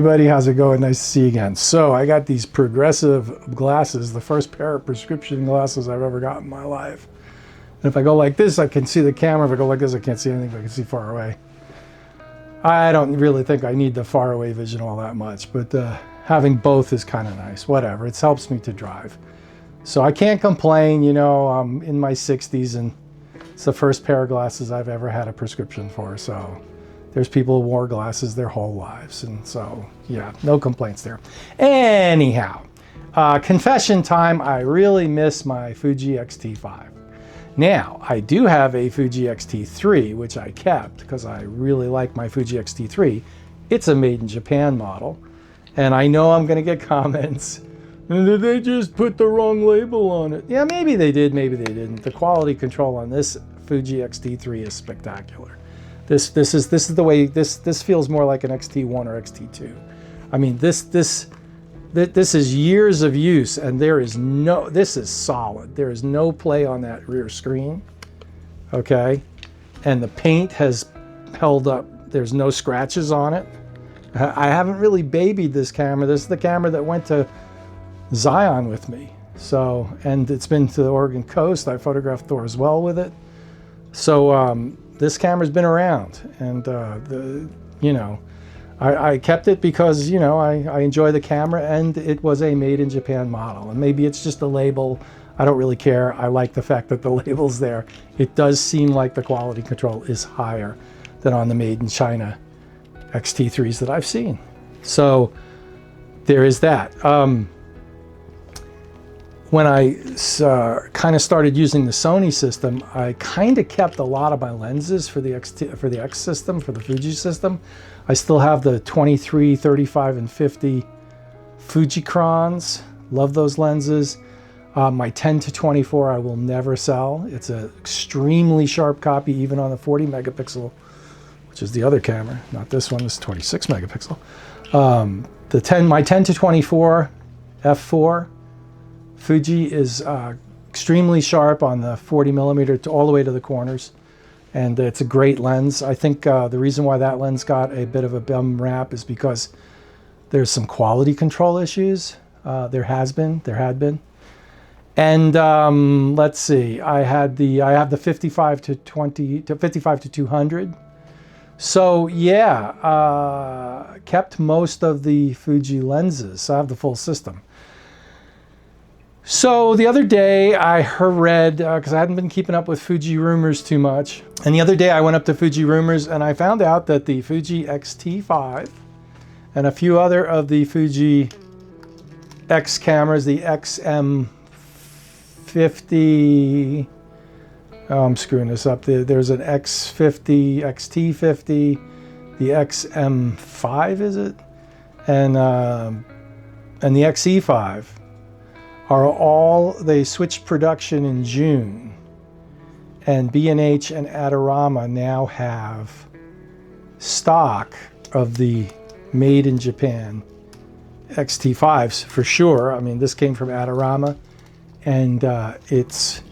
everybody, how's it going? Nice to see you again. So I got these progressive glasses, the first pair of prescription glasses I've ever got in my life. And if I go like this, I can see the camera. If I go like this, I can't see anything, but I can see far away. I don't really think I need the far away vision all that much, but having both is kind of nice. Whatever, it helps me to drive. So I can't complain, you know, I'm in my 60s and it's the first pair of glasses I've ever had a prescription for. So there's people who wore glasses their whole lives. And so, yeah, no complaints there. Anyhow, confession time, I really miss my Fuji X-T5. Now, I do have a Fuji X-T3, which I kept because I really like my Fuji X-T3. It's a made in Japan model. And I know I'm going to get comments. Did they just put the wrong label on it? Yeah, maybe they did, maybe they didn't. The quality control on this Fuji X-T3 is spectacular. This is the way this feels more like an X-T1 or X-T2. I mean, this is years of use, and this is solid. There is no play on that rear screen, okay? And the paint has held up. There's no scratches on it. I haven't really babied this camera. This is the camera that went to Zion with me. So, and it's been to the Oregon coast. I photographed Thor as well with it. So this camera's been around, and you know, I kept it because, you know, I enjoy the camera, and it was a made in Japan model. And maybe it's just a label. I don't really care. I like the fact that the label's there. It does seem like the quality control is higher than on the made in China X-T3s that I've seen. So there is that. When I kind of started using the Sony system, I kind of kept a lot of my lenses for the X system, for the Fuji system. I still have the 23, 35, and 50 Fujicrons. Love those lenses. My 10 to 24 I will never sell. It's an extremely sharp copy, even on the 40 megapixel, which is the other camera, not this one. This is 26 megapixel. My 10 to 24 f4 Fuji is extremely sharp on the 40 millimeter to all the way to the corners, and it's a great lens. I think the reason why that lens got a bit of a bum rap is because there's some quality control issues. There had been, and let's see. I have the 55 to 200. So yeah, kept most of the Fuji lenses. So I have the full system. So the other day I read, because I hadn't been keeping up with Fuji rumors too much, and the other day I went up to Fuji rumors and I found out that the Fuji X-T5 and a few other of the Fuji X cameras, the XM50, oh, I'm screwing this up. There's an X50, X-T50, the XM5, is it? And the XE5 they switched production in June, and B&H and Adorama now have stock of the made in Japan X-T5s for sure. I mean, this came from Adorama, and it's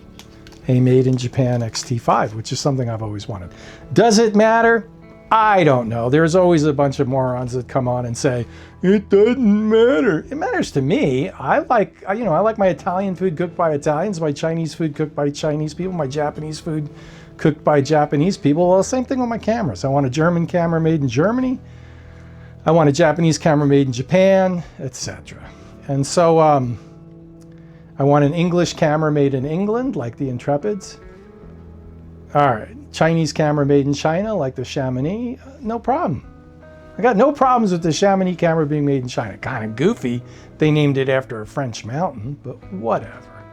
a made in Japan X-T5, which is something I've always wanted. Does it matter? I don't know. There's always a bunch of morons that come on and say, it doesn't matter. It matters to me. I like my Italian food cooked by Italians, my Chinese food cooked by Chinese people, my Japanese food cooked by Japanese people. Well, same thing with my cameras. I want a German camera made in Germany. I want a Japanese camera made in Japan, etc. And so I want an English camera made in England, like the Intrepids. All right, Chinese camera made in China, like the Chamonix, no problem. I got no problems with the Chamonix camera being made in China. Kind of goofy. They named it after a French mountain, but whatever.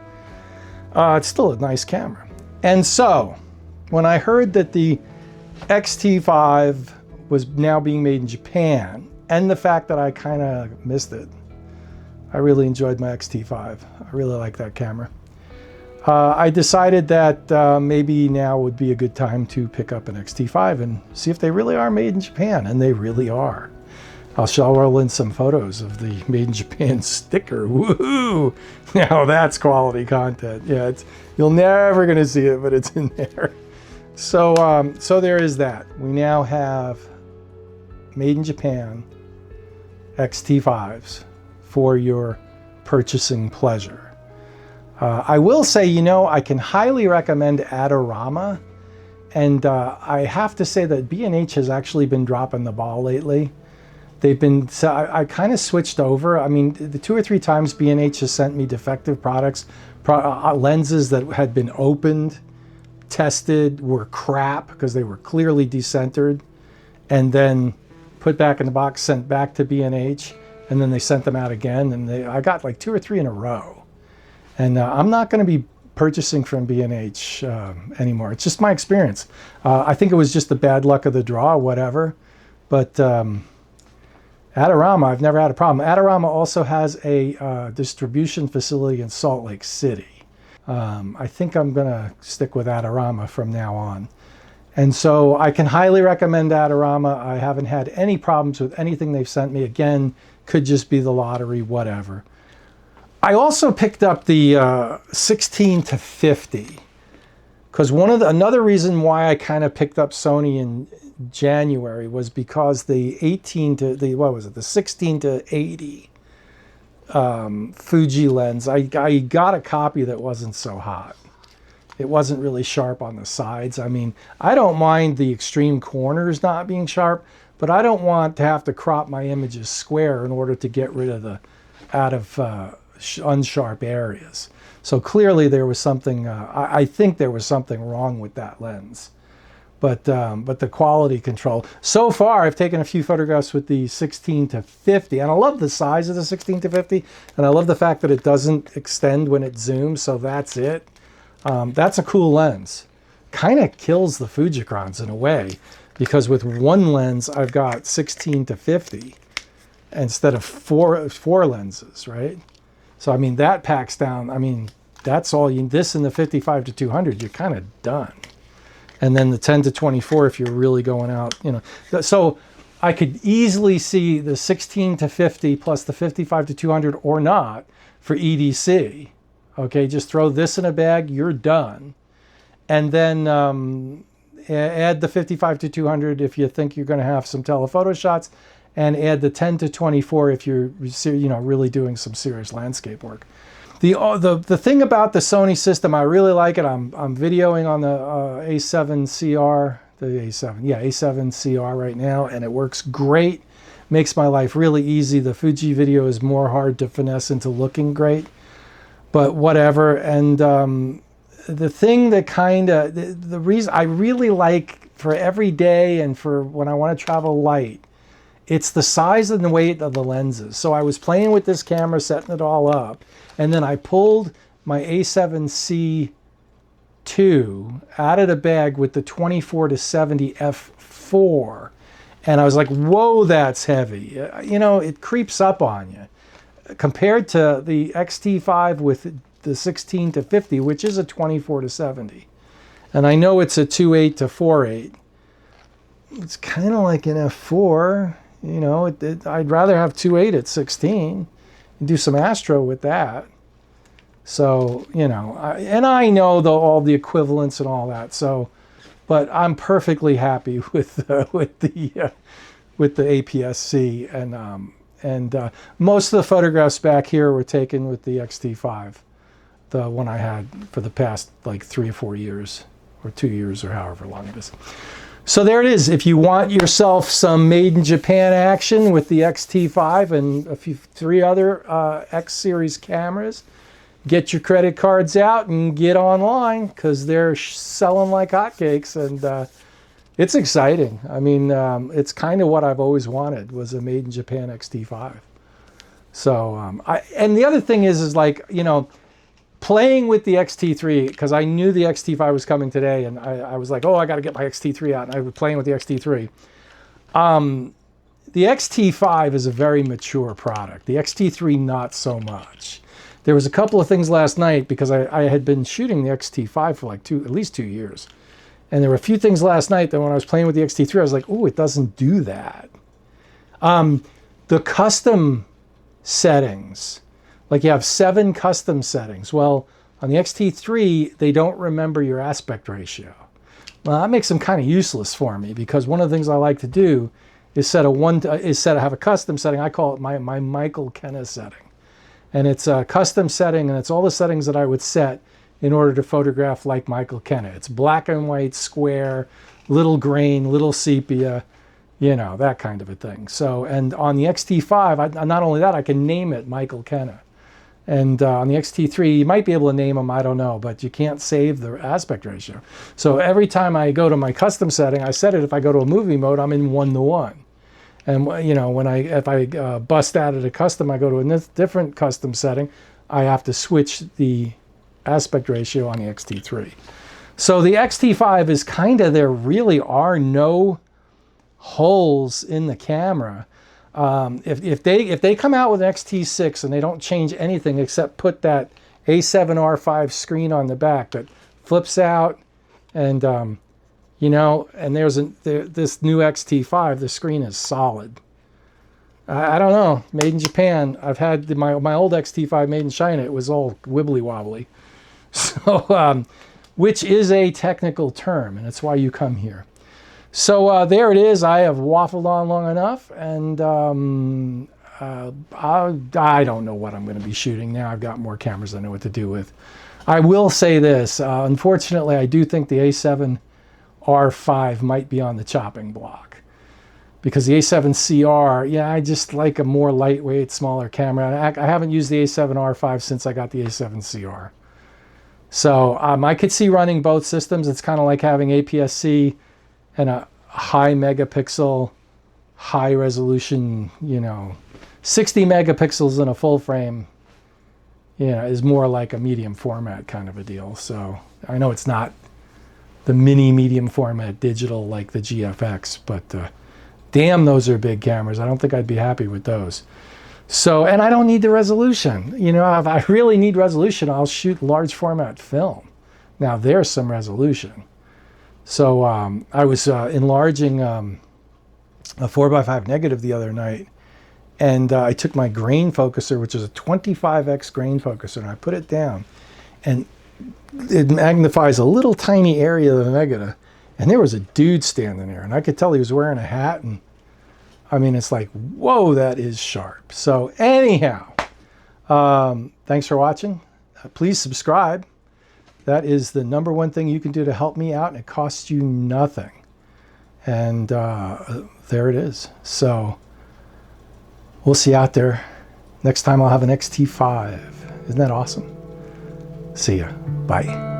It's still a nice camera. And so, when I heard that the X-T5 was now being made in Japan, and the fact that I kind of missed it, I really enjoyed my X-T5. I really like that camera. I decided that maybe now would be a good time to pick up an X-T5 and see if they really are made in Japan, and they really are. I'll roll in some photos of the made in Japan sticker. Woohoo! Now that's quality content. Yeah, you're never gonna see it, but it's in there. So there is that. We now have made in Japan X-T5s for your purchasing pleasure. I will say, you know, I can highly recommend Adorama, and I have to say that B&H has actually been dropping the ball lately. They've been, so I kind of switched over. I mean, the 2 or 3 times B&H has sent me defective products, lenses that had been opened, tested, were crap because they were clearly decentered, and then put back in the box, sent back to B&H, and then they sent them out again, and I got like 2 or 3 in a row. And I'm not going to be purchasing from B&H anymore. It's just my experience. I think it was just the bad luck of the draw, whatever. But Adorama, I've never had a problem. Adorama also has a distribution facility in Salt Lake City. I think I'm going to stick with Adorama from now on. And so I can highly recommend Adorama. I haven't had any problems with anything they've sent me. Again, could just be the lottery, whatever. I also picked up the 16 to 50 because another reason why I kind of picked up Sony in January was because the 16 to 80 Fuji lens, I got a copy that wasn't so hot. It wasn't really sharp on the sides. I mean, I don't mind the extreme corners not being sharp, but I don't want to have to crop my images square in order to get rid of the unsharp areas. So clearly there was something, I think there was something wrong with that lens. But the quality control. So far, I've taken a few photographs with the 16 to 50, and I love the size of the 16 to 50, and I love the fact that it doesn't extend when it zooms, so that's it. That's a cool lens. Kind of kills the Fujicrons in a way, because with one lens, I've got 16 to 50 instead of four lenses, right? So, I mean, that packs down, I mean, that's all you, this and the 55 to 200, you're kind of done. And then the 10 to 24 if you're really going out, you know. So I could easily see the 16 to 50 plus the 55 to 200 or not for EDC. Okay, just throw this in a bag, you're done. And then add the 55 to 200 if you think you're going to have some telephoto shots, and add the 10 to 24 if you're, you know, really doing some serious landscape work. The thing about the Sony system, I really like it. I'm videoing on the A7CR, the A7CR right now, and it works great. Makes my life really easy. The Fuji video is more hard to finesse into looking great, but whatever. And the thing that kind of, the reason I really like for every day and for when I want to travel light, it's the size and the weight of the lenses. So I was playing with this camera, setting it all up, and then I pulled my A7C2 out of the bag with the 24 to 70 f4, and I was like, whoa, that's heavy. You know, it creeps up on you. Compared to the X-T5 with the 16 to 50, which is a 24 to 70. And I know it's a 2.8 to 4.8. It's kind of like an f4. You know, I'd rather have 2.8 at 16 and do some astro with that. So, you know, and I know all the equivalents and all that. So, but I'm perfectly happy with the APS-C, and most of the photographs back here were taken with the X-T5, the one I had for the past like 3 or 4 years, or 2 years, or however long it is. So there it is. If you want yourself some made in Japan action with the X-T5 and 3 other X series cameras, get your credit cards out and get online, because they're selling like hotcakes, and it's exciting. I mean, it's kind of what I've always wanted, was a made in Japan X-T5. So, and the other thing is like, you know, playing with the X-T3, because I knew the X-T5 was coming today, and I was like, oh, I got to get my X-T3 out, and I was playing with the X-T3. The X-T5 is a very mature product. The X-T3, not so much. There was a couple of things last night, because I had been shooting the X-T5 for like at least 2 years. And there were a few things last night that when I was playing with the X-T3, I was like, oh, it doesn't do that. The custom settings, like you have 7 custom settings. Well, on the X-T3, they don't remember your aspect ratio. Well, that makes them kind of useless for me, because one of the things I like to do is set to have a custom setting. I call it my Michael Kenna setting. And it's a custom setting, and it's all the settings that I would set in order to photograph like Michael Kenna. It's black and white, square, little grain, little sepia, you know, that kind of a thing. So, and on the X-T5, not only that, I can name it Michael Kenna. And on the X-T3, you might be able to name them, I don't know, but you can't save the aspect ratio. So every time I go to my custom setting, I set it, if I go to a movie mode, I'm in 1:1. And you know, if I bust out of the custom, I go to a different custom setting, I have to switch the aspect ratio on the X-T3. So the X-T5 is kind of, there really are no holes in the camera. If they come out with an X-T6 and they don't change anything except put that A7R5 screen on the back that flips out, and you know, and this new X-T5, the screen is solid. I don't know, made in Japan. I've had my old X-T5 made in China. It was all wibbly wobbly. So, which is a technical term, and it's why you come here. So there it is. I have waffled on long enough, and I don't know what I'm going to be shooting now. I've got more cameras I know what to do with. I will say this. Unfortunately, I do think the A7RV might be on the chopping block, because the A7CR, yeah, I just like a more lightweight, smaller camera. I haven't used the A7RV since I got the A7CR. So I could see running both systems. It's kind of like having APS-C and a high megapixel, high resolution, you know, 60 megapixels in a full frame, you know, is more like a medium format kind of a deal. So I know it's not the mini medium format digital like the GFX, but damn, those are big cameras. I don't think I'd be happy with those. So, and I don't need the resolution. You know, if I really need resolution, I'll shoot large format film. Now there's some resolution. So I was enlarging a 4x5 negative the other night, and I took my grain focuser, which is a 25x grain focuser, and I put it down, and it magnifies a little tiny area of the negative, and there was a dude standing there, and I could tell he was wearing a hat, and I mean, it's like, whoa, that is sharp. So anyhow, thanks for watching. Please subscribe. That is the #1 thing you can do to help me out, and it costs you nothing. And there it is. So we'll see you out there. Next time I'll have an X-T5. Isn't that awesome? See ya. Bye.